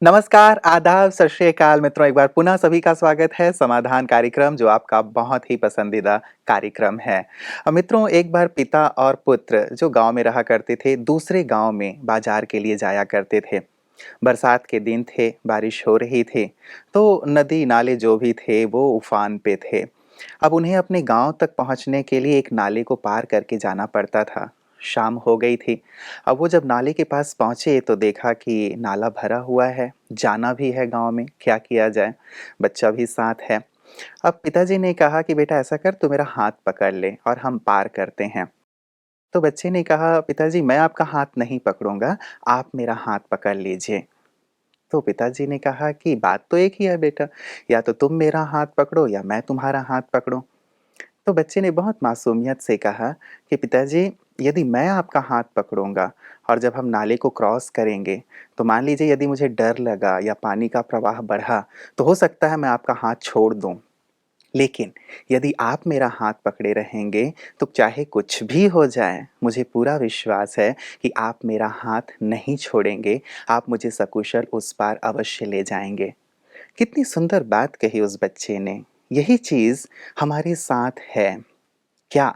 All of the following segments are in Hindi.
नमस्कार, आदाब, सत श्री अकाल मित्रों, एक बार पुनः सभी का स्वागत है समाधान कार्यक्रम जो आपका बहुत ही पसंदीदा कार्यक्रम है। मित्रों एक बार पिता और पुत्र जो गाँव में रहा करते थे, दूसरे गाँव में बाज़ार के लिए जाया करते थे। बरसात के दिन थे, बारिश हो रही थी, तो नदी-नाले जो भी थे वो उफ़ान पे थे। अब उन्हें अपने गाँव तक पहुँचने के लिए एक नाले को पार करके जाना पड़ता था। शाम हो गई थी। अब वो जब नाले के पास पहुँचे तो देखा कि नाला भरा हुआ है, जाना भी है गाँव में, क्या किया जाए? बच्चा भी साथ है। अब पिताजी ने कहा कि बेटा ऐसा कर तू मेरा हाथ पकड़ ले और हम पार करते हैं। तो बच्चे ने कहा पिताजी मैं आपका हाथ नहीं पकड़ूँगा, आप मेरा हाथ पकड़ लीजिए। तो पिताजी ने कहा कि बात तो एक ही है बेटा, या तो तुम मेरा हाथ पकड़ो या मैं तुम्हारा हाथ पकड़ूँ। तो बच्चे ने बहुत मासूमियत से कहा कि पिताजी यदि मैं आपका हाथ पकड़ूंगा और जब हम नाले को क्रॉस करेंगे तो मान लीजिए यदि मुझे डर लगा या पानी का प्रवाह बढ़ा तो हो सकता है मैं आपका हाथ छोड़ दूं। लेकिन यदि आप मेरा हाथ पकड़े रहेंगे तो चाहे कुछ भी हो जाए मुझे पूरा विश्वास है कि आप मेरा हाथ नहीं छोड़ेंगे, आप मुझे सकुशल उस पार अवश्य ले जाएंगे। कितनी सुंदर बात कही उस बच्चे ने। यही चीज़ हमारे साथ है। क्या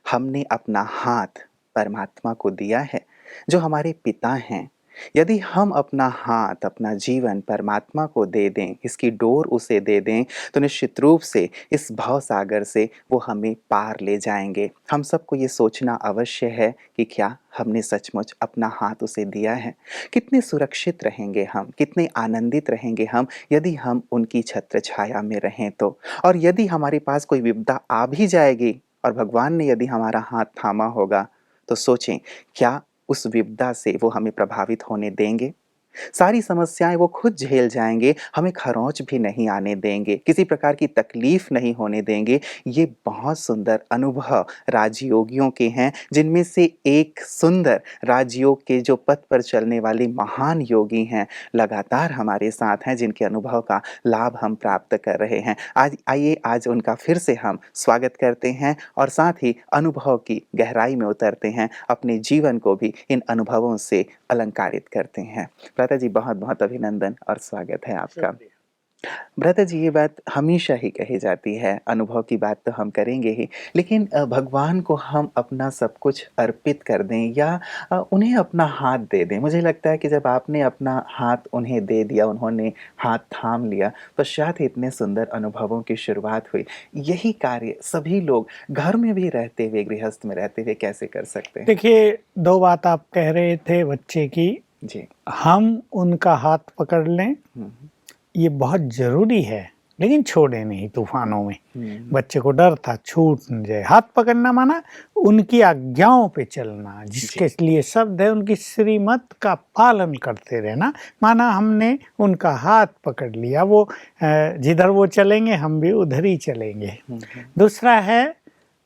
हमने अपना हाथ परमात्मा को दिया है, जो हमारे पिता हैं? यदि हम अपना हाथ, अपना जीवन परमात्मा को दे दें, इसकी डोर उसे दे दें, तो निश्चित रूप से इस भवसागर से वो हमें पार ले जाएँगे। हम सबको ये सोचना अवश्य है कि क्या हमने सचमुच अपना हाथ उसे दिया है? कितने सुरक्षित रहेंगे हम, कितने आनंदित रहेंगे हम, यदि हम उनकी छत्र छाया में रहें तो। और यदि हमारे पास कोई विपदा आ भी जाएगी और भगवान ने यदि हमारा हाथ थामा होगा, तो सोचें क्या उस विपदा से वो हमें प्रभावित होने देंगे? सारी समस्याएँ वो खुद झेल जाएँगे, हमें खरोंच भी नहीं आने देंगे, किसी प्रकार की तकलीफ़ नहीं होने देंगे। ये बहुत सुंदर अनुभव राजयोगियों के हैं, जिनमें से एक सुंदर राजयोग के जो पथ पर चलने वाले महान योगी हैं, लगातार हमारे साथ हैं, जिनके अनुभव का लाभ हम प्राप्त कर रहे हैं। आज आइए आज उनका फिर से हम स्वागत करते हैं और साथ ही अनुभव की गहराई में उतरते हैं, अपने जीवन को भी इन अनुभवों से अलंकारित करते हैं। भ्राता जी बहुत-बहुत अभिनंदन और स्वागत है आपका। शुक्रिया। भ्राता जी ये बात हमेशा ही कही जाती है, अनुभव की बात तो हम करेंगे ही, लेकिन भगवान को हम अपना सब कुछ अर्पित कर दें या उन्हें अपना हाथ दे दें। मुझे लगता है कि जब आपने अपना हाथ उन्हें दे दिया, उन्होंने हाथ थाम लिया, पश्चात ही इतने सुंदर अनुभवों की शुरुआत हुई। यही कार्य सभी लोग घर में भी रहते हुए, गृहस्थ में रहते हुए कैसे कर सकते हैं? देखिए, 2 बात आप कह रहे थे बच्चे की, जी। हम उनका हाथ पकड़ लें, हुँ, ये बहुत ज़रूरी है, लेकिन छोड़े नहीं तूफ़ानों में। हुँ, बच्चे को डर था छूट न जाए, हाथ पकड़ना माना उनकी आज्ञाओं पे चलना, जी। जिसके लिए शब्द है उनकी श्रीमत का पालन करते रहना, माना हमने उनका हाथ पकड़ लिया, वो जिधर वो चलेंगे हम भी उधर ही चलेंगे। हुँ, हुँ, दूसरा है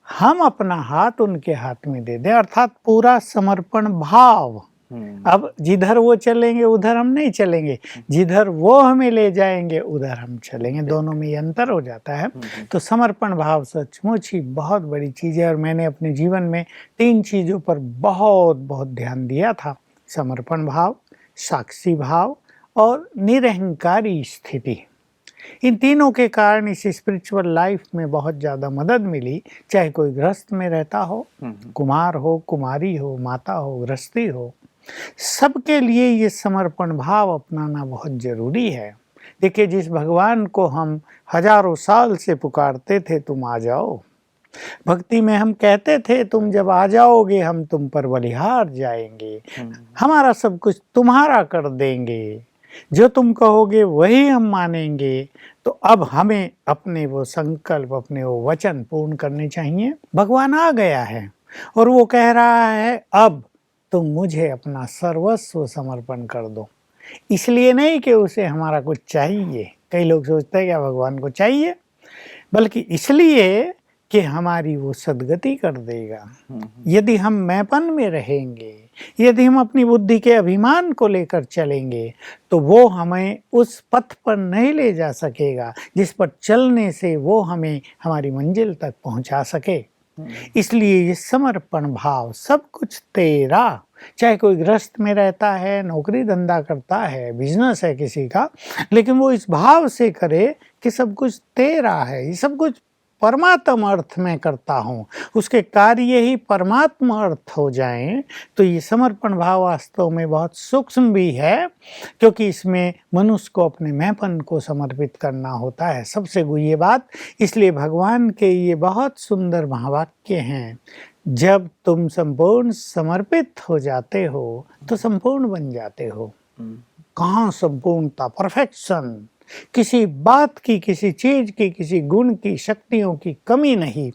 हम अपना हाथ उनके हाथ में दे दें, अर्थात पूरा समर्पण भाव। हुँ, अब जिधर वो चलेंगे उधर हम नहीं चलेंगे, हुँ, जिधर वो हमें ले जाएँगे उधर हम चलेंगे, दोनों बिल्कुल। में ये अंतर हो जाता है। हुँ, हुँ, तो समर्पण भाव सचमुच ही बहुत बड़ी चीज़ है और मैंने अपने जीवन में 3 चीज़ों पर बहुत-बहुत ध्यान दिया था। समर्पण भाव, साक्षी भाव और निरहंकारी स्थिति। इन तीनों के कारण इस स्पिरिचुअल लाइफ में बहुत ज़्यादा मदद मिली, चाहे कोई गृहस्थ में रहता हो, हुँ, हुँ, कुमार हो, कुमारी हो, माता हो, गृहस्थी हो, सबके लिए ये समर्पण भाव अपनाना बहुत ज़रूरी है। देखिए, जिस भगवान को हम हज़ारों साल से पुकारते थे, तुम आ जाओ। भक्ति में हम कहते थे, तुम जब आ जाओगे हम तुम पर बलिहार जाएँगे। हुँ, हमारा सब कुछ तुम्हारा कर देंगे, जो तुम कहोगे वही हम मानेंगे। तो अब हमें अपने वो संकल्प, अपने वो वचन पूर्ण करने चाहिए। भगवान आ गया है और वो कह रहा है, अब तुम मुझे अपना सर्वस्व समर्पण कर दो। इसलिए नहीं कि उसे हमारा कुछ चाहिए, कई लोग सोचते हैं क्या भगवान को चाहिए, बल्कि इसलिए कि हमारी वो सद्गति कर देगा। हुँ, हुँ, यदि हम मैंपन में रहेंगे, यदि हम अपनी बुद्धि के अभिमान को लेकर चलेंगे, तो वो हमें उस पथ पर नहीं ले जा सकेगा, जिस पर चलने से वो हमें हमारी मंजिल तक पहुंचा सके। इसलिए ये समर्पण भाव, सब कुछ तेरा, चाहे कोई गृहस्थ में रहता है, नौकरी धंधा करता है, बिजनेस है किसी का, लेकिन वो इस भाव से करे कि सब कुछ तेरा है, ये सब कुछ परमात्म अर्थ में करता हूँ, उसके कार्य ही परमात्म अर्थ हो जाएं, तो ये समर्पण भाव वास्तव में बहुत सूक्ष्म भी है, क्योंकि इसमें मनुष्य को अपने मैंपन को समर्पित करना होता है। सबसे गुह्य बात, इसलिए भगवान के ये बहुत सुंदर महावाक्य हैं, जब तुम संपूर्ण समर्पित हो जाते हो तो संपूर्ण बन जाते हो। कहाँ संपूर्णता, परफेक्शन, किसी बात की, किसी चीज की, किसी गुण की, शक्तियों की कमी नहीं,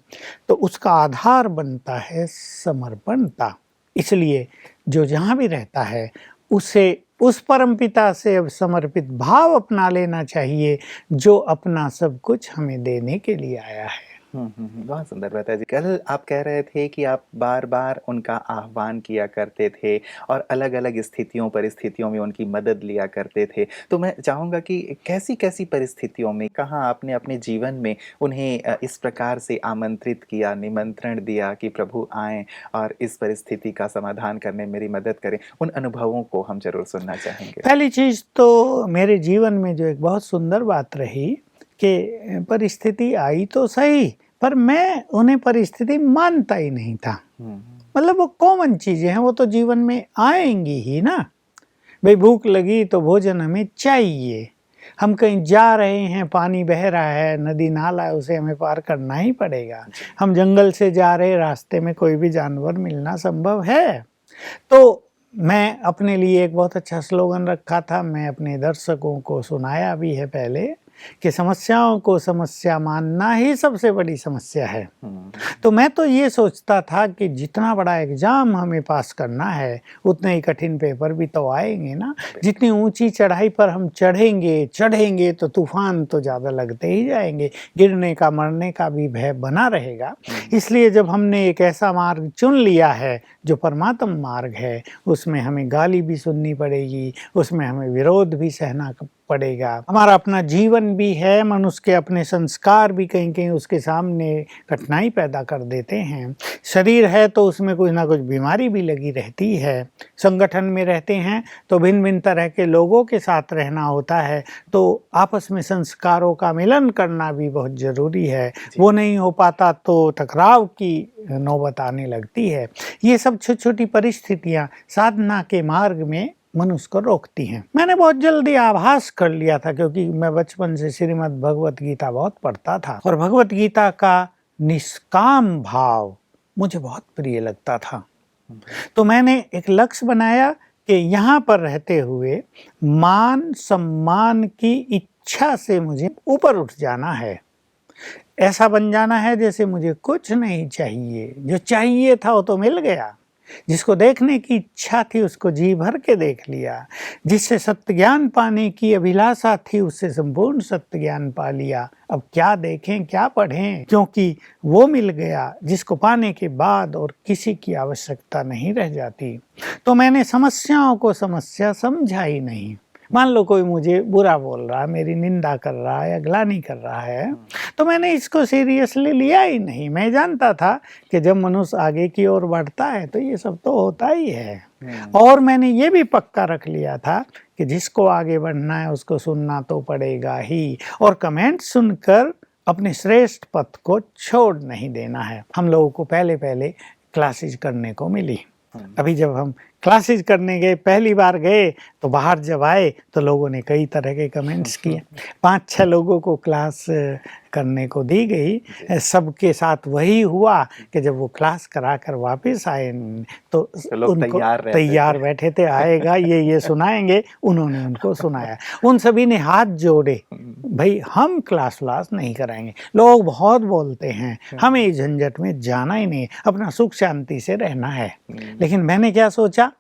तो उसका आधार बनता है समर्पणता। इसलिए जो जहाँ भी रहता है उसे उस परमपिता से समर्पित भाव अपना लेना चाहिए, जो अपना सब कुछ हमें देने के लिए आया है। बहुत सुंदर बात है जी। कल आप कह रहे थे कि आप बार-बार उनका आह्वान किया करते थे और अलग-अलग स्थितियों, परिस्थितियों में उनकी मदद लिया करते थे। तो मैं चाहूँगा कि कैसी-कैसी परिस्थितियों में, कहाँ आपने अपने जीवन में उन्हें इस प्रकार से आमंत्रित किया, निमंत्रण दिया कि प्रभु आएँ और इस परिस्थिति का समाधान करने में मेरी मदद करें? उन अनुभवों को हम ज़रूर सुनना चाहेंगे। पहली चीज़ तो मेरे जीवन में जो एक बहुत सुंदर बात रही कि परिस्थिति आई तो सही, पर मैं उन्हें परिस्थिति मानता ही नहीं था। मतलब वो कॉमन चीज़ें हैं, वो तो जीवन में आएंगी ही ना। भाई भूख लगी तो भोजन हमें चाहिए, हम कहीं जा रहे हैं, पानी बह रहा है, नदी नाला है, उसे हमें पार करना ही पड़ेगा। हम जंगल से जा रहे, रास्ते में कोई भी जानवर मिलना संभव है। तो मैं अपने लिए एक बहुत अच्छा स्लोगन रखा था, मैं अपने दर्शकों को सुनाया भी है पहले, कि समस्याओं को समस्या मानना ही सबसे बड़ी समस्या है। तो मैं तो ये सोचता था कि जितना बड़ा एग्जाम हमें पास करना है, उतने ही कठिन पेपर भी तो आएंगे ना। जितनी ऊंची चढ़ाई पर हम चढ़ेंगे तो तूफान तो ज़्यादा लगते ही जाएंगे, गिरने का, मरने का भी भय बना रहेगा। इसलिए जब हमने एक ऐसा मार्ग चुन लिया है जो परमात्म मार्ग है, उसमें हमें गाली भी सुननी पड़ेगी, उसमें हमें विरोध भी सहना पड़ेगा। हमारा अपना जीवन भी है, मनुष्य के अपने संस्कार भी कहीं कहीं उसके सामने कठिनाई पैदा कर देते हैं। शरीर है तो उसमें कुछ ना कुछ बीमारी भी लगी रहती है। संगठन में रहते हैं तो भिन्न भिन्न तरह के लोगों के साथ रहना होता है, तो आपस में संस्कारों का मिलन करना भी बहुत ज़रूरी है। वो नहीं हो पाता तो टकराव की नौबत आने लगती है। ये सब छोटी छोटी परिस्थितियाँ साधना के मार्ग में मनुष्य को रोकती हैं। मैंने बहुत जल्दी आभास कर लिया था, क्योंकि मैं बचपन से श्रीमद् भगवत गीता बहुत पढ़ता था और भगवत गीता का निष्काम भाव मुझे बहुत प्रिय लगता था। तो मैंने एक लक्ष्य बनाया कि यहाँ पर रहते हुए मान सम्मान की इच्छा से मुझे ऊपर उठ जाना है। ऐसा बन जाना है जैसे मुझे कुछ नहीं चाहिए, जो चाहिए था वो तो मिल गया। जिसको देखने की इच्छा थी उसको जी भर के देख लिया, जिससे सत्य ज्ञान पाने की अभिलाषा थी उससे संपूर्ण सत्य ज्ञान पा लिया। अब क्या देखें, क्या पढ़ें, क्योंकि वो मिल गया जिसको पाने के बाद और किसी की आवश्यकता नहीं रह जाती। तो मैंने समस्याओं को समस्या समझा ही नहीं। मान लो कोई मुझे बुरा बोल रहा है, मेरी निंदा कर रहा है या ग्लानि कर रहा है, तो मैंने इसको सीरियसली लिया ही नहीं। मैं जानता था कि जब मनुष्य आगे की ओर बढ़ता है तो ये सब तो होता ही है। और मैंने ये भी पक्का रख लिया था कि जिसको आगे बढ़ना है उसको सुनना तो पड़ेगा ही, और कमेंट सुनकर अपने श्रेष्ठ पथ को छोड़ नहीं देना है। हम लोगों को पहले पहले क्लासेज करने को मिली। अभी जब हम क्लासेज करने गए, पहली बार गए, तो बाहर जब आए तो लोगों ने कई तरह के कमेंट्स किए। 5-6 लोगों को क्लास करने को दी गई। सबके साथ वही हुआ कि जब वो क्लास करा कर वापस आए तो उनको तैयार बैठे थे, आएगा ये सुनाएंगे। उन्होंने उनको सुनाया। उन सभी ने हाथ जोड़े, भाई हम क्लास व्लास नहीं कराएंगे, लोग बहुत बोलते हैं, हमें इस झंझट में जाना ही नहीं, अपना सुख शांति से रहना है। लेकिन मैंने क्या सोचा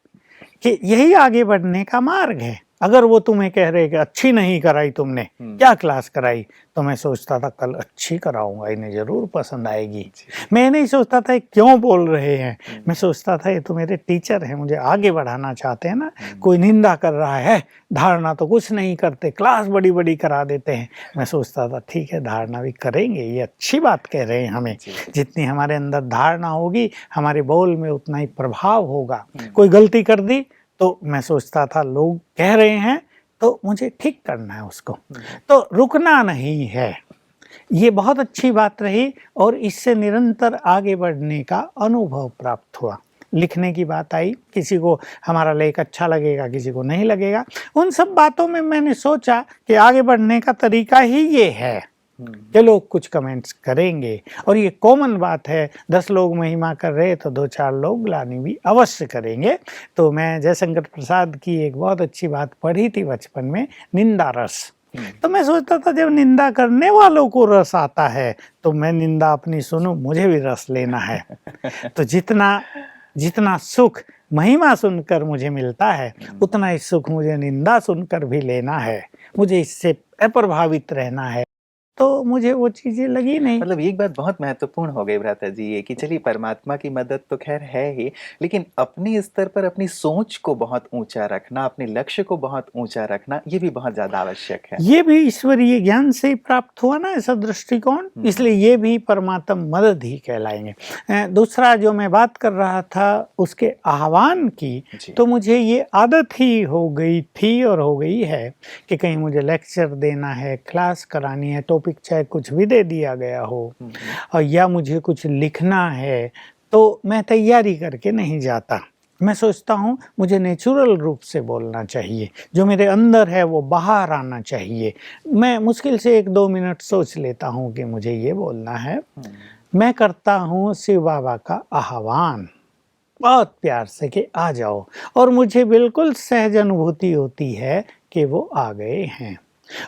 कि यही आगे बढ़ने का मार्ग है। अगर वो तुम्हें कह रहे कि अच्छी नहीं कराई तुमने, क्या क्लास कराई, तो मैं सोचता था कल अच्छी कराऊंगा, इन्हें जरूर पसंद आएगी। मैं नहीं सोचता था क्यों बोल रहे हैं, मैं सोचता था ये तो मेरे टीचर हैं, मुझे आगे बढ़ाना चाहते हैं ना। कोई निंदा कर रहा है, धारणा तो कुछ नहीं करते, क्लास बड़ी बड़ी करा देते हैं। मैं सोचता था ठीक है, धारणा भी करेंगे, ये अच्छी बात कह रहे हैं हमें। जितनी हमारे अंदर धारणा होगी, हमारे बोल में उतना ही प्रभाव होगा। कोई गलती कर दी तो मैं सोचता था लोग कह रहे हैं तो मुझे ठीक करना है उसको, तो रुकना नहीं है। ये बहुत अच्छी बात रही और इससे निरंतर आगे बढ़ने का अनुभव प्राप्त हुआ। लिखने की बात आई, किसी को हमारा लेख अच्छा लगेगा, किसी को नहीं लगेगा। उन सब बातों में मैंने सोचा कि आगे बढ़ने का तरीका ही ये है कि लोग कुछ कमेंट्स करेंगे, और ये कॉमन बात है। 10 लोग महिमा कर रहे तो 2-4 लोग ग्लानि भी अवश्य करेंगे। तो मैं जयशंकर प्रसाद की एक बहुत अच्छी बात पढ़ी थी बचपन में, निंदा रस। तो मैं सोचता था जब निंदा करने वालों को रस आता है तो मैं निंदा अपनी सुनूं, मुझे भी रस लेना है। तो जितना सुख महिमा सुनकर मुझे मिलता है, उतना ही सुख मुझे निंदा सुनकर भी लेना है। मुझे इससे अप्रभावित रहना है। तो मुझे वो चीजें लगी नहीं। मतलब एक बात बहुत महत्वपूर्ण हो गई भ्राता जी, ये कि चलिए परमात्मा की मदद तो खैर है ही, लेकिन अपने स्तर पर अपनी सोच को बहुत ऊंचा रखना, अपने लक्ष्य को बहुत ऊंचा रखना, ये भी बहुत ज्यादा आवश्यक है। ये भी ईश्वरीय ज्ञान से ही प्राप्त हुआ ना ऐसा दृष्टिकोण, इसलिए ये भी परमात्मा मदद ही कहलाएंगे। दूसरा जो मैं बात कर रहा था उसके आह्वान की, तो मुझे ये आदत ही हो गई थी और हो गई है कि कहीं मुझे लेक्चर देना है, क्लास करानी है, टॉपिक चाहे कुछ भी दे दिया गया हो, और या मुझे कुछ लिखना है, तो मैं तैयारी करके नहीं जाता। मैं सोचता हूँ मुझे नेचुरल रूप से बोलना चाहिए, जो मेरे अंदर है वो बाहर आना चाहिए। मैं मुश्किल से 1-2 मिनट सोच लेता हूँ कि मुझे ये बोलना है। मैं करता हूँ शिव बाबा का आह्वान बहुत प्यार से कि आ जाओ, और मुझे बिल्कुल सहज अनुभूति होती है कि वो आ गए हैं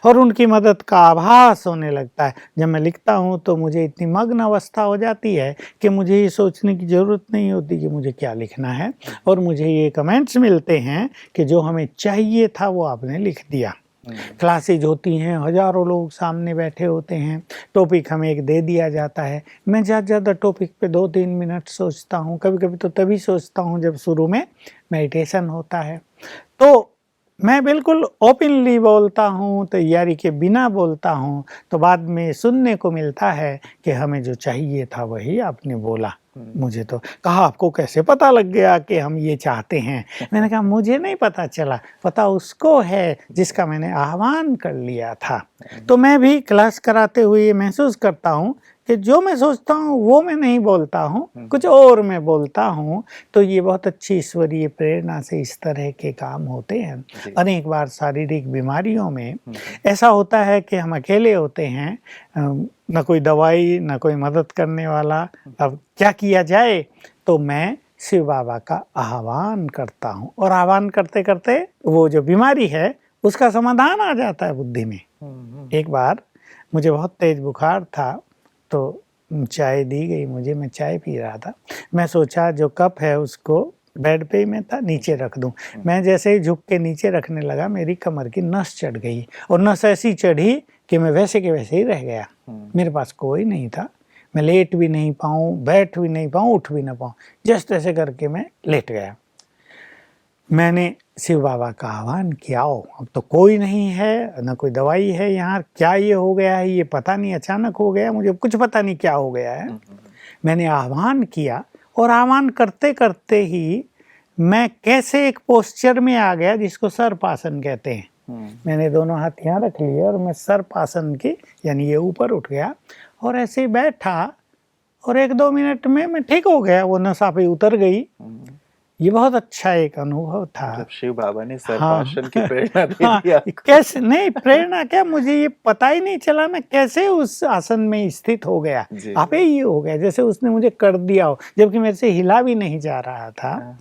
और उनकी मदद का आभास होने लगता है। जब मैं लिखता हूँ तो मुझे इतनी मग्न अवस्था हो जाती है कि मुझे ये सोचने की ज़रूरत नहीं होती कि मुझे क्या लिखना है, और मुझे ये कमेंट्स मिलते हैं कि जो हमें चाहिए था वो आपने लिख दिया। क्लासेज होती हैं, हजारों लोग सामने बैठे होते हैं, टॉपिक हमें एक दे दिया जाता है। मैं ज़्यादा टॉपिक पे 2-3 मिनट सोचता हूँ, कभी-कभी तो तभी सोचता हूँ जब शुरू में मेडिटेशन होता है। तो मैं बिल्कुल ओपनली बोलता हूँ, तैयारी के बिना बोलता हूँ, तो बाद में सुनने को मिलता है कि हमें जो चाहिए था वही आपने बोला। मुझे तो कहा आपको कैसे पता लग गया कि हम ये चाहते हैं? मैंने कहा मुझे नहीं पता चला, पता उसको है जिसका मैंने आह्वान कर लिया था। तो मैं भी क्लास कराते हुए महसूस करता हूँ कि जो मैं सोचता हूँ वो मैं नहीं बोलता हूँ, कुछ और मैं बोलता हूँ। तो ये बहुत अच्छी ईश्वरीय प्रेरणा से इस तरह के काम होते हैं। अनेक बार शारीरिक बीमारियों में ऐसा होता है कि हम अकेले होते हैं, न कोई दवाई न कोई मदद करने वाला, अब क्या किया जाए? तो मैं शिव बाबा का आह्वान करता हूँ, और आह्वान करते करते वो जो बीमारी है उसका समाधान आ जाता है बुद्धि में। एक बार मुझे बहुत तेज बुखार था, तो चाय दी गई मुझे, मैं चाय पी रहा था। मैं सोचा जो कप है उसको बेड पे ही मैं था, नीचे रख दूं। मैं जैसे ही झुक के नीचे रखने लगा, मेरी कमर की नस चढ़ गई, और नस ऐसी चढ़ी कि मैं वैसे के वैसे ही रह गया। मेरे पास कोई नहीं था, मैं लेट भी नहीं पाऊँ, बैठ भी नहीं पाऊँ, उठ भी ना पाऊँ, जस्ट ऐसे करके मैं लेट गया। मैंने शिव बाबा का आह्वान किया, अब तो कोई नहीं है, न कोई दवाई है यहाँ, क्या ये हो गया है, ये पता नहीं, अचानक हो गया, मुझे कुछ पता नहीं क्या हो गया है। मैंने आह्वान किया, और आह्वान करते करते ही मैं कैसे एक पोस्चर में आ गया जिसको सर्पासन कहते हैं। मैंने दोनों हाथ यहाँ रख लिए और मैं सर्पासन की यानी ये ऊपर उठ गया, और ऐसे ही बैठा, और 1-2 मिनट में मैं ठीक हो गया, वो नशा पे उतर गई। ये बहुत अच्छा एक अनुभव था। मतलब शिव बाबा ने सर्पासन की प्रेरणा दे दी आपको। कैसे नहीं, प्रेरणा क्या, मुझे ये पता ही नहीं चला मैं कैसे उस आसन में स्थित हो गया। आपे ये हो गया जैसे उसने मुझे कर दिया हो, जबकि मेरे से हिला भी नहीं जा रहा था।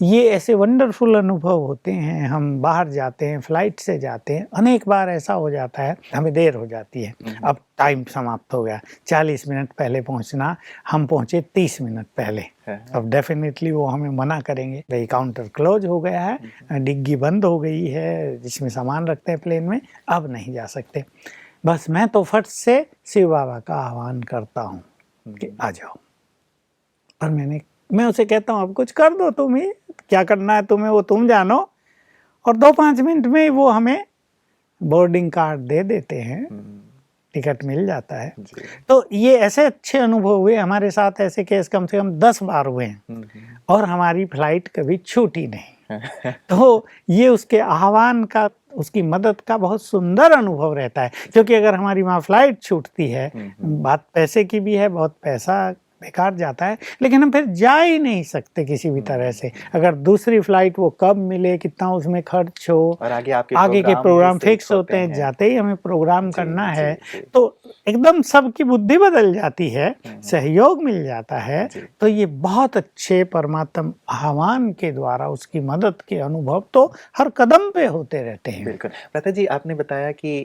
ये ऐसे वंडरफुल अनुभव होते हैं। हम बाहर जाते हैं, फ्लाइट से जाते हैं, अनेक बार ऐसा हो जाता है, हमें देर हो जाती है, अब टाइम समाप्त हो गया, 40 मिनट पहले पहुंचना, हम पहुंचे 30 मिनट पहले। हाँ, अब डेफिनेटली वो हमें मना करेंगे, भाई काउंटर क्लोज हो गया है, डिग्गी बंद हो गई है जिसमें सामान रखते हैं प्लेन में, अब नहीं जा सकते। बस मैं तो फट से शिव बाबा का आह्वान करता हूँ कि आ जाओ, और मैं उसे कहता हूँ अब कुछ कर दो तुम ही, क्या करना है तुम्हें वो तुम जानो, और 2-5 मिनट में वो हमें बोर्डिंग कार्ड दे देते हैं, टिकट मिल जाता है। जी। तो ये ऐसे अच्छे अनुभव हुए हमारे साथ, ऐसे केस कम से कम 10 बार हुए हैं, और हमारी फ्लाइट कभी छूटी नहीं। तो ये उसके आह्वान का, उसकी मदद का बहुत सुंदर अनुभव रहता है, क्योंकि अगर हमारी वहाँ फ्लाइट छूटती है, बात पैसे की भी है, बहुत पैसा बेकार जाता है, लेकिन हम फिर जा ही नहीं सकते किसी भी तरह से। अगर दूसरी फ्लाइट वो कब मिले, कितना उसमें खर्च हो, और आगे आगे के प्रोग्राम भी फिक्स होते हैं, जाते ही हमें प्रोग्राम करना है, जी। तो एकदम सबकी बुद्धि बदल जाती है, सहयोग मिल जाता है। तो ये बहुत अच्छे परमात्म आह्वान के द्वारा उसकी मदद के अनुभव तो हर कदम पे होते रहते हैं। बिल्कुल। लता जी, आपने बताया कि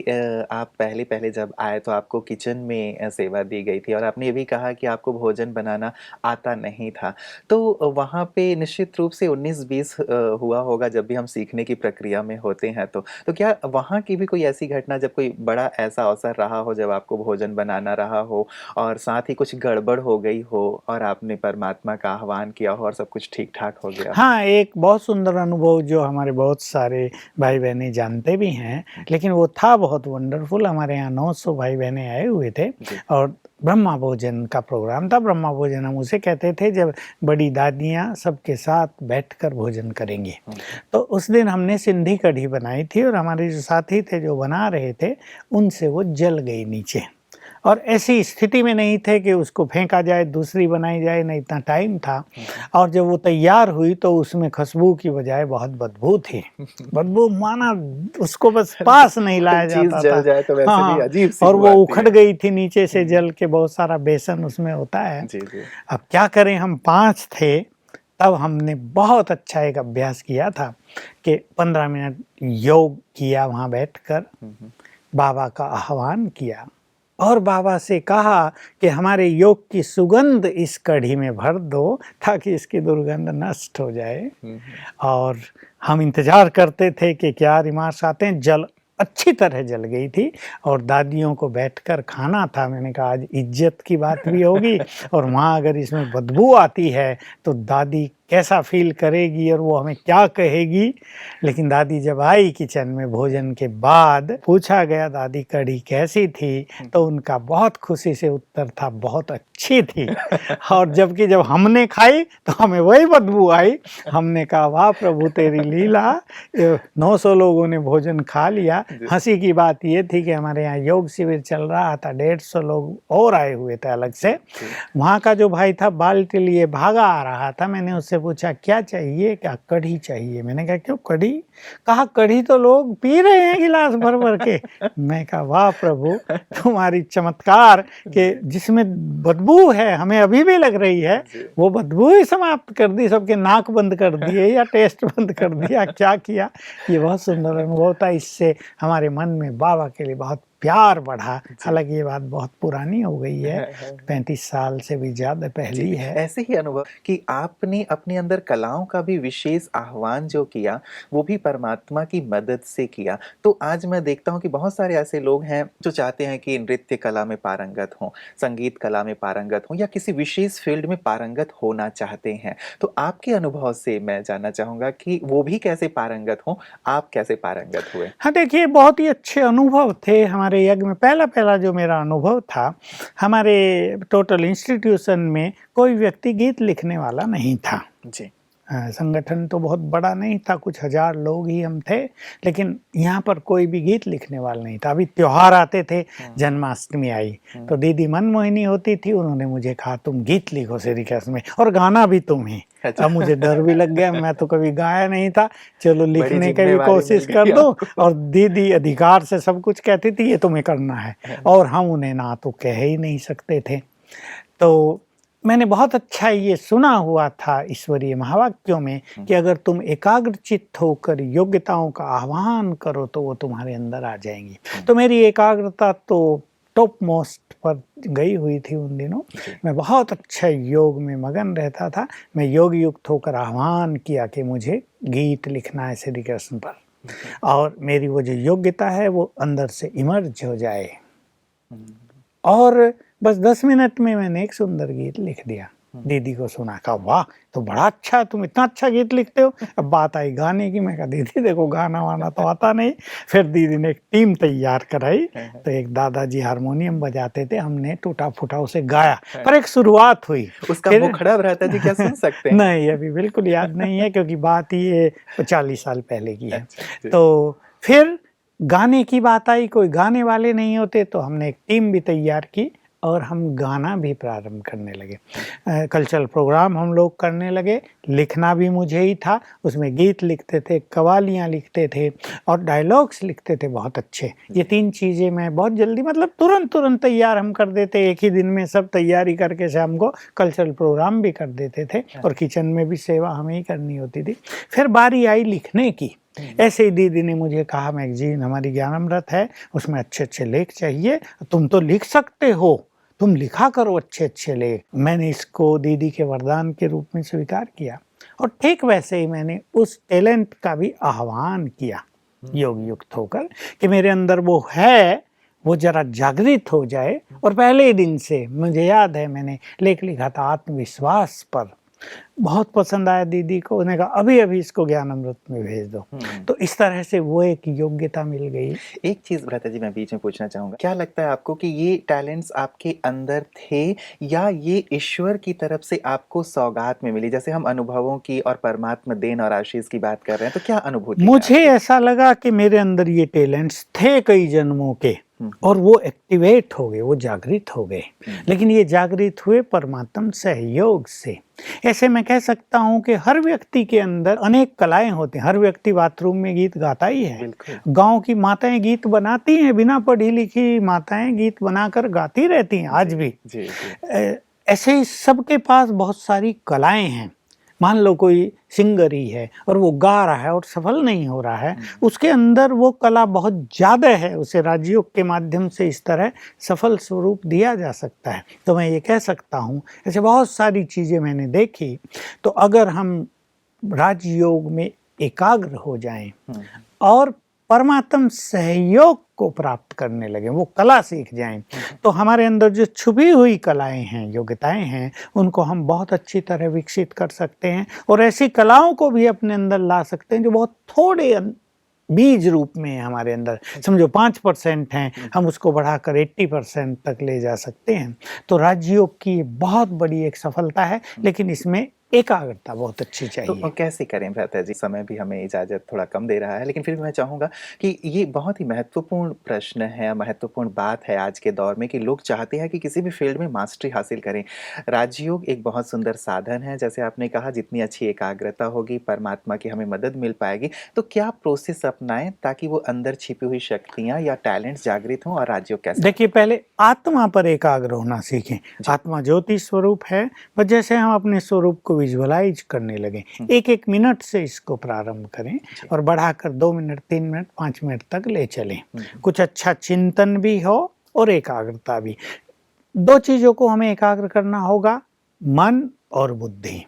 आप पहले-पहले जब आए तो आपको किचन में सेवा दी गई थी, और आपने ये भी कहा कि आपको भोजन बनाना आता नहीं था। तो वहाँ पे निश्चित रूप से 19-20 हुआ होगा जब भी हम सीखने की प्रक्रिया में होते हैं तो। तो क्या वहाँ की भी कोई ऐसी घटना, जब कोई बड़ा ऐसा अवसर रहा हो जब आपको भोजन बनाना रहा हो और साथ ही कुछ गड़बड़ हो गई हो और आपने परमात्मा का आह्वान किया हो और सब कुछ ठीक-ठाक हो गया? हाँ, एक बहुत सुंदर अनुभव जो हमारे बहुत सारे भाई-बहनें जानते भी हैं, लेकिन वो था बहुत वंडरफुल। हमारे यहाँ 900 भाई-बहनें आए हुए थे, और ब्रह्मा भोजन का प्रोग्राम था। ब्रह्मा भोजन हम उसे कहते थे जब बड़ी दादियाँ सबके साथ बैठकर भोजन करेंगी। तो उस दिन हमने सिंधी कढ़ी बनाई थी, और हमारे जो साथी थे जो बना रहे थे, उनसे वो जल गई नीचे, और ऐसी स्थिति में नहीं थे कि उसको फेंका जाए, दूसरी बनाई जाए, ना इतना टाइम था। और जब वो तैयार हुई तो उसमें खुशबू की बजाय बहुत बदबू थी। बदबू माना उसको बस पास नहीं लाया चीज़ जाता जल था। जाए तो वैसे भी हाँ, अजीब-सी और बू वो आती उखड़ है। गई थी नीचे से जल के, बहुत सारा बेसन उसमें होता है। जी, जी। अब क्या करें, हम 5 थे, तब हमने बहुत अच्छा एक अभ्यास किया था कि 15 मिनट योग किया वहाँ बैठकर, बाबा का आह्वान किया, और बाबा से कहा कि हमारे योग की सुगंध इस कढ़ी में भर दो ताकि इसकी दुर्गंध नष्ट हो जाए। और हम इंतज़ार करते थे कि क्या रिमार्क्स आते हैं। जल अच्छी तरह जल गई थी, और दादियों को बैठकर खाना था। मैंने कहा आज इज्जत की बात भी होगी, और वहाँ अगर इसमें बदबू आती है तो दादी कैसा फील करेगी और वो हमें क्या कहेगी। लेकिन दादी जब आई किचन में भोजन के बाद, पूछा गया दादी कढ़ी कैसी थी, तो उनका बहुत खुशी से उत्तर था बहुत अच्छी थी। और जबकि जब हमने खाई तो हमें वही बदबू आई। हमने कहा वाह प्रभु तेरी लीला, 900 लोगों ने भोजन खा लिया। हंसी की बात ये थी कि हमारे यहाँ योग शिविर चल रहा था, 150 लोग और आए हुए थे अलग से। वहाँ का जो भाई था बाल्टी लिए भागा आ रहा था। मैंने उससे पूछा क्या चाहिए, क्या कढ़ी चाहिए। मैंने कहा क्यों कढ़ी, कहा कढ़ी तो लोग पी रहे हैं गिलास भर भर के। मैं कहा वाह प्रभु तुम्हारी चमत्कार के जिसमें बदबू है हमें अभी भी लग रही है, वो बदबू ही समाप्त कर दी, सबके नाक बंद कर दिए या टेस्ट बंद कर दिया, क्या किया। ये बहुत सुंदर अनुभव था। इससे हमारे मन में बाबा के लिए बहुत प्यार बढ़ा। हालांकि ये बात बहुत पुरानी हो गई है, 35 साल से भी ज़्यादा पहली है। ऐसे ही अनुभव कि आपने अपने अंदर कलाओं का भी विशेष आह्वान जो किया, वो भी परमात्मा की मदद से किया। तो आज मैं देखता हूँ कि बहुत सारे ऐसे लोग हैं जो चाहते हैं कि नृत्य कला में पारंगत हों, संगीत कला में पारंगत हों, या किसी विशेष फील्ड में पारंगत होना चाहते हैं। तो आपके अनुभव से मैं जानना चाहूँगा कि वो भी कैसे पारंगत हों, आप कैसे पारंगत हुए? हाँ, देखिए बहुत ही अच्छे अनुभव थे हमारे यज्ञ में। पहला जो मेरा अनुभव था, हमारे टोटल इंस्टीट्यूशन में कोई व्यक्ति गीत लिखने वाला नहीं था। जी। संगठन तो बहुत बड़ा नहीं था, कुछ हज़ार लोग ही हम थे, लेकिन यहाँ पर कोई भी गीत लिखने वाला नहीं था। अभी त्योहार आते थे, जन्माष्टमी आई तो दीदी मनमोहिनी होती थी, उन्होंने मुझे कहा तुम गीत लिखो श्रीकृष्ण में, और गाना भी तुम ही। अब मुझे डर भी लग गया, मैं तो कभी गाया नहीं था, चलो लिखने की भी कोशिश कर दो। और दीदी अधिकार से सब कुछ कहती थी ये तुम्हें करना है, और हम उन्हें ना तो कह ही नहीं सकते थे। तो मैंने बहुत अच्छा ये सुना हुआ था ईश्वरीय महावाक्यों में कि अगर तुम एकाग्रचित्त होकर योग्यताओं का आह्वान करो तो वो तुम्हारे अंदर आ जाएंगी। तो मेरी एकाग्रता तो टॉप मोस्ट पर गई हुई थी उन दिनों। मैं बहुत अच्छा योग में मगन रहता था। मैं योग युक्त होकर आह्वान किया कि मुझे गीत लिखना है श्री कृष्ण पर, और मेरी वो जो योग्यता है वो अंदर से इमर्ज हो जाए। और बस 10 मिनट में मैंने एक सुंदर गीत लिख दिया। दीदी को सुना, कहा वाह तो बड़ा अच्छा, तुम इतना अच्छा गीत लिखते हो। अब बात आई गाने की। मैं कहा दीदी देखो गाना वाना तो आता नहीं। फिर दीदी ने एक टीम तैयार कराई। तो एक दादाजी हारमोनियम बजाते थे, हमने टूटा फूटा उसे गाया, पर एक शुरुआत हुई। उसका फिर मुखड़ा भ्राता जी क्या सुन सकते हैं? नहीं अभी बिल्कुल याद नहीं है, क्योंकि बात ये 40 साल पहले की है। अच्छा, जी। तो फिर गाने की बात आई, कोई गाने वाले नहीं होते, तो हमने एक टीम भी तैयार की और हम गाना भी प्रारंभ करने लगे। कल्चरल प्रोग्राम हम लोग करने लगे। लिखना भी मुझे ही था। उसमें गीत लिखते थे, कव्वालियाँ लिखते थे और डायलॉग्स लिखते थे बहुत अच्छे। ये 3 चीज़ें मैं बहुत जल्दी, मतलब तुरंत तैयार हम कर देते। एक ही दिन में सब तैयारी करके शाम को कल्चरल प्रोग्राम भी कर देते थे, और किचन में भी सेवा हमें ही करनी होती थी। फिर बारी आई लिखने की। ऐसे ही दीदी ने मुझे कहा, मैगजीन हमारी ज्ञानामृत है, उसमें अच्छे लेख चाहिए, तुम तो लिख सकते हो, तुम लिखा करो अच्छे लेख। मैंने इसको दीदी के वरदान के रूप में स्वीकार किया, और ठीक वैसे ही मैंने उस टैलेंट का भी आह्वान किया योग युक्त होकर, कि मेरे अंदर वो है, वो जरा जागृत हो जाए। और पहले ही दिन से मुझे याद है मैंने लेख लिखा था आत्मविश्वास पर। बहुत पसंद आया दीदी को। उन्होंने कहा अभी इसको ज्ञानामृत में भेज दो। तो इस तरह से वो एक योग्यता मिल गई। एक चीज़ भ्राता जी मैं बीच में पूछना चाहूँगा, क्या लगता है आपको कि ये टैलेंट्स आपके अंदर थे या ये ईश्वर की तरफ से आपको सौगात में मिली? जैसे हम अनुभवों की और परमात्मा देन और आशीष की बात कर रहे हैं, तो क्या अनुभूति है मुझे आपकी? ऐसा लगा कि मेरे अंदर ये टैलेंट्स थे कई जन्मों के, और वो एक्टिवेट हो गए, वो जागृत हो गए। लेकिन ये जागृत हुए परमात्म सहयोग से। ऐसे मैं कह सकता हूँ कि हर व्यक्ति के अंदर अनेक कलाएं होती हैं। हर व्यक्ति बाथरूम में गीत गाता ही है। बिल्कुल। गांव की माताएं गीत बनाती हैं, बिना पढ़ी लिखी माताएं गीत बनाकर गाती रहती हैं आज भी। जी, जी। ऐसे ही सबके पास बहुत सारी कलाएं हैं। मान लो कोई सिंगर ही है और वो गा रहा है और सफल नहीं हो रहा है, उसके अंदर वो कला बहुत ज़्यादा है, उसे राजयोग के माध्यम से इस तरह सफल स्वरूप दिया जा सकता है। तो मैं ये कह सकता हूँ, ऐसे बहुत सारी चीज़ें मैंने देखी। तो अगर हम राजयोग में एकाग्र हो जाएं और परमात्म सहयोग को प्राप्त करने लगे, वो कला सीख जाएं, तो हमारे अंदर जो छुपी हुई कलाएं हैं, योग्यताएं हैं, उनको हम बहुत अच्छी तरह विकसित कर सकते हैं, और ऐसी कलाओं को भी अपने अंदर ला सकते हैं जो बहुत थोड़े बीज रूप में है हमारे अंदर। समझो 5% हैं, हम उसको बढ़ाकर 80% तक ले जा सकते हैं। तो राजयोग की बहुत बड़ी एक सफलता है, लेकिन इसमें एकाग्रता बहुत अच्छी चाहिए। तो कैसे करें भ्राता जी? समय भी हमें इजाज़त थोड़ा कम दे रहा है, लेकिन फिर भी मैं चाहूँगा कि ये बहुत ही महत्वपूर्ण प्रश्न है, महत्वपूर्ण बात है आज के दौर में कि लोग चाहते हैं कि किसी भी फ़ील्ड में मास्टरी हासिल करें। राजयोग एक बहुत सुंदर साधन है, जैसे आपने कहा जितनी अच्छी एकाग्रता होगी, परमात्मा की हमें मदद मिल पाएगी। तो क्या प्रोसेस अपनाएँ ताकि वो अंदर छिपी हुई शक्तियाँ या टैलेंट्स जागृत हों और राजयोग कैसे? देखिए, पहले आत्मा पर एकाग्र होना सीखें। आत्मा ज्योति स्वरूप है, बस जैसे हम अपने स्वरूप को विजुअलाइज करने लगे, 1-1 मिनट से इसको प्रारंभ करें और बढ़ाकर 2 मिनट, 3 मिनट, 5 मिनट तक ले चलें। कुछ अच्छा चिंतन भी हो और एकाग्रता भी। 2 चीज़ों को हमें एकाग्र करना होगा, मन और बुद्धि।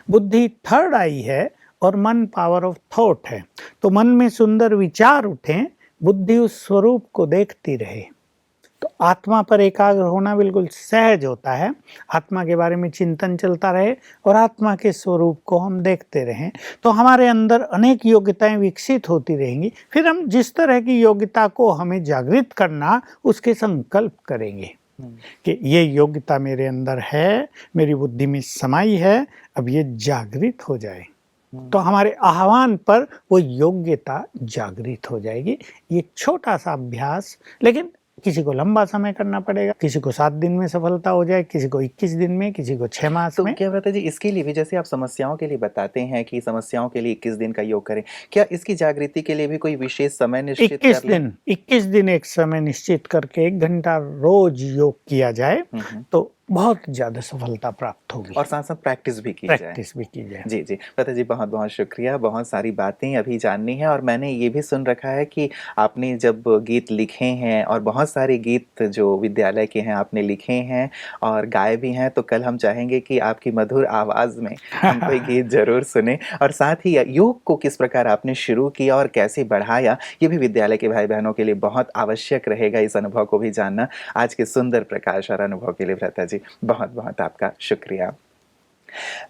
बुद्धि थर्ड आई है और मन पावर ऑफ थॉट है। तो मन में सुंदर विचार उठें, बुद्धि उस स्वरूप को देखती रहे। तो आत्मा पर एकाग्र होना बिल्कुल सहज होता है। आत्मा के बारे में चिंतन चलता रहे और आत्मा के स्वरूप को हम देखते रहें, तो हमारे अंदर अनेक योग्यताएं विकसित होती रहेंगी। फिर हम जिस तरह की योग्यता को हमें जागृत करना, उसके संकल्प करेंगे कि ये योग्यता मेरे अंदर है, मेरी बुद्धि में समाई है, अब ये जागृत हो जाए। तो हमारे आह्वान पर वो योग्यता जागृत हो जाएगी। ये छोटा सा अभ्यास, लेकिन किसी को लंबा समय करना पड़ेगा, किसी को 7 दिन में सफलता हो जाए, किसी को 21 दिन में, किसी को 6 मास में। तो क्या भ्राता जी इसके लिए भी जैसे आप समस्याओं के लिए बताते हैं कि समस्याओं के लिए 21 दिन का योग करें, क्या इसकी जागृति के लिए भी कोई विशेष समय निश्चित कर लें? 21 दिन एक समय निश्चित करके 1 घंटा रोज योग किया जाए, तो बहुत ज़्यादा सफलता प्राप्त होगी। और साथ-साथ प्रैक्टिस भी की जाए। प्रैक्टिस भी की जाए। जी, जी। लता जी बहुत-बहुत शुक्रिया, बहुत सारी बातें अभी जाननी हैं और मैंने ये भी सुन रखा है कि आपने जब गीत लिखे हैं और बहुत सारे गीत जो विद्यालय के हैं आपने लिखे हैं और गाए भी हैं, तो कल हम चाहेंगे कि आपकी मधुर आवाज़ में हम कोई गीत ज़रूर सुनें और साथ ही योग को किस प्रकार आपने शुरू किया और कैसे बढ़ाया, ये भी विद्यालय के भाई-बहनों के लिए बहुत आवश्यक रहेगा इस अनुभव को भी जानना। आज के सुंदर प्रकाश और अनुभव के लिए लता जी बहुत-बहुत आपका शुक्रिया।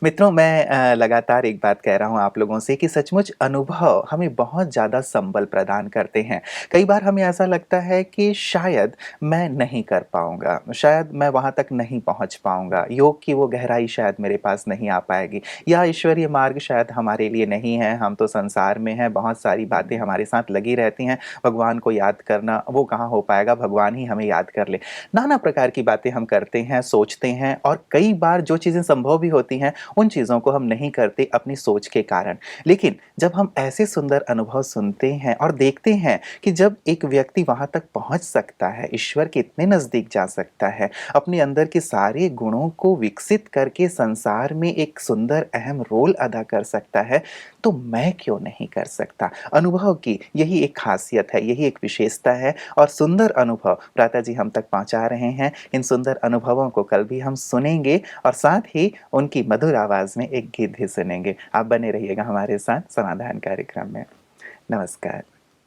मित्रों मैं लगातार एक बात कह रहा हूँ आप लोगों से कि सचमुच अनुभव हमें बहुत ज़्यादा संबल प्रदान करते हैं। कई बार हमें ऐसा लगता है कि शायद मैं नहीं कर पाऊँगा, शायद मैं वहाँ तक नहीं पहुँच पाऊँगा, योग की वो गहराई शायद मेरे पास नहीं आ पाएगी या ईश्वरीय मार्ग शायद हमारे लिए नहीं है, हम तो संसार में हैं, बहुत सारी बातें हमारे साथ लगी रहती हैं, भगवान को याद करना वो कहाँ हो पाएगा, भगवान ही हमें याद कर ले। नाना प्रकार की बातें हम करते हैं, सोचते हैं और कई बार जो चीज़ें संभव भी होती हैं, उन चीज़ों को हम नहीं करते अपनी सोच के कारण। लेकिन जब हम ऐसे सुंदर अनुभव सुनते हैं और देखते हैं कि जब एक व्यक्ति वहाँ तक पहुँच सकता है, ईश्वर के इतने नज़दीक जा सकता है, अपने अंदर के सारे गुणों को विकसित करके संसार में एक सुंदर अहम रोल अदा कर सकता है, तो मैं क्यों नहीं कर सकता? अनुभव की यही एक ख़ासियत है, यही एक विशेषता है और सुंदर अनुभव प्राता जी हम तक पहुँचा रहे हैं। इन सुंदर अनुभवों को कल भी हम सुनेंगे और साथ ही उनकी मधुर आवाज़ में एक गीत भी सुनेंगे। आप बने रहिएगा हमारे साथ समाधान कार्यक्रम में। नमस्कार।